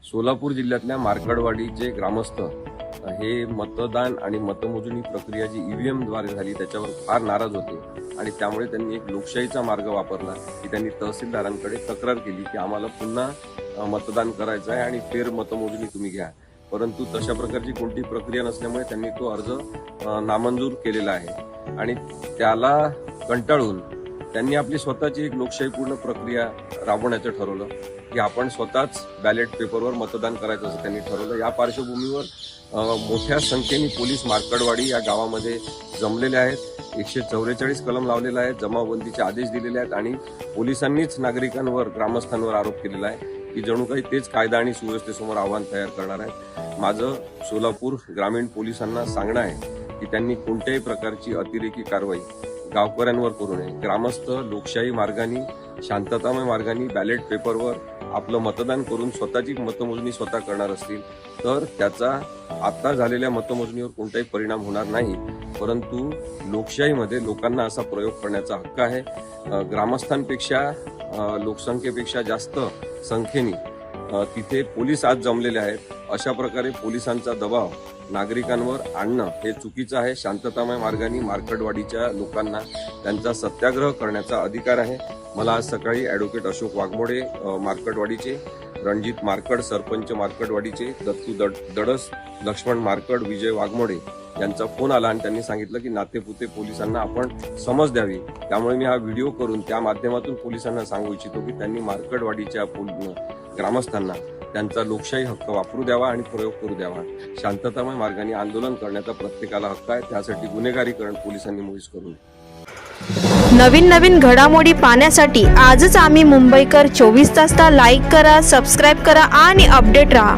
सोलापूर जिल्ह्यातल्या मार्कडवाडीचे ग्रामस्थ हे मतदान आणि मतमोजणी प्रक्रिया जी ईव्हीएम द्वारे झाली त्याच्यावर फार नाराज होते आणि त्यामुळे त्यांनी एक लोकशाहीचा मार्ग वापरला की त्यांनी तहसीलदारांकडे तक्रार केली की आम्हाला पुन्हा मतदान करायचं आहे आणि फेर मतमोजणी तुम्ही घ्या। परंतु तशा प्रकारची कोणती प्रक्रिया नसल्यामुळे त्यांनी तो अर्ज नामंजूर केलेला आहे आणि त्याला कंटाळून त्यांनी आपली स्वतःची एक लोकशाहीपूर्ण प्रक्रिया राबवण्याचं ठरवलं की आपण स्वतःच बॅलेट पेपरवर मतदान करायचं असं त्यांनी ठरवलं। या पार्श्वभूमीवर मोठ्या संख्येने पोलीस मार्कडवाडी या गावामध्ये जमलेले आहेत। 144 कलम लावलेला आहे, जमावबंदीचे आदेश दिलेले आहेत आणि पोलिसांनीच नागरिकांवर ग्रामस्थांवर आरोप केलेला आहे की जणू काही तेच कायदा आणि सुव्यवस्थेसमोर आव्हान तयार करणार आहेत। माझं सोलापूर ग्रामीण पोलिसांना सांगणं आहे की त्यांनी कोणत्याही प्रकारची अतिरेकी कारवाई गावकऱ्यांवर करू नये। ग्रामस्थ लोकशाही मार्गाने शांततामय मार्गाने बॅलेट पेपरवर आपलं मतदान करून स्वतःची मतमोजणी स्वतः करणार असतील तर त्याचा आता झालेल्या मतमोजणीवर कोणताही परिणाम होणार नाही। परंतु लोकशाहीमध्ये लोकांना असा प्रयोग करण्याचा हक्क आहे। ग्रामस्थांपेक्षा लोकसंख्येपेक्षा जास्त संख्येने तिथे पोलीस आज जमलेले आहेत। अशा प्रकारे पोलिसांचा दबाव नागरिकांवर आणणं हे चुकीचं आहे। शांततामय मार्गाने मार्कडवाडीच्या लोकांना त्यांचा सत्याग्रह करण्याचा अधिकार आहे। मला आज सकाळी ॲडव्होकेट अशोक वाघमोडे मार्कडवाडीचे, रणजित मार्कड सरपंच मार्कडवाडीचे, दत्तू दडस, लक्ष्मण मार्कड, विजय वाघमोडे यांचा फोन आला आणि त्यांनी सांगितलं की नातेपुते पोलिसांना आपण समज द्यावी। त्यामुळे मी हा व्हिडिओ करून त्या माध्यमातून पोलिसांना सांगू इच्छितो की त्यांनी मार्कडवाडीच्या ग्रामस्थांना त्यांचा लोकशाही हक्क वापरू द्यावा आणि प्रयोग करू द्यावा। शांततामय मार्गाने आंदोलन करण्याचा प्रत्येकाला हक्क आहे, त्यासाठी गुन्हेगारीकरण पोलिसांनी मुळीच करू नये। नवीन घडामोडी पाहण्यासाठी आजच आम्ही मुंबईकर 24 तासला लाईक करा, सबस्क्राईब करा आणि अपडेट रहा।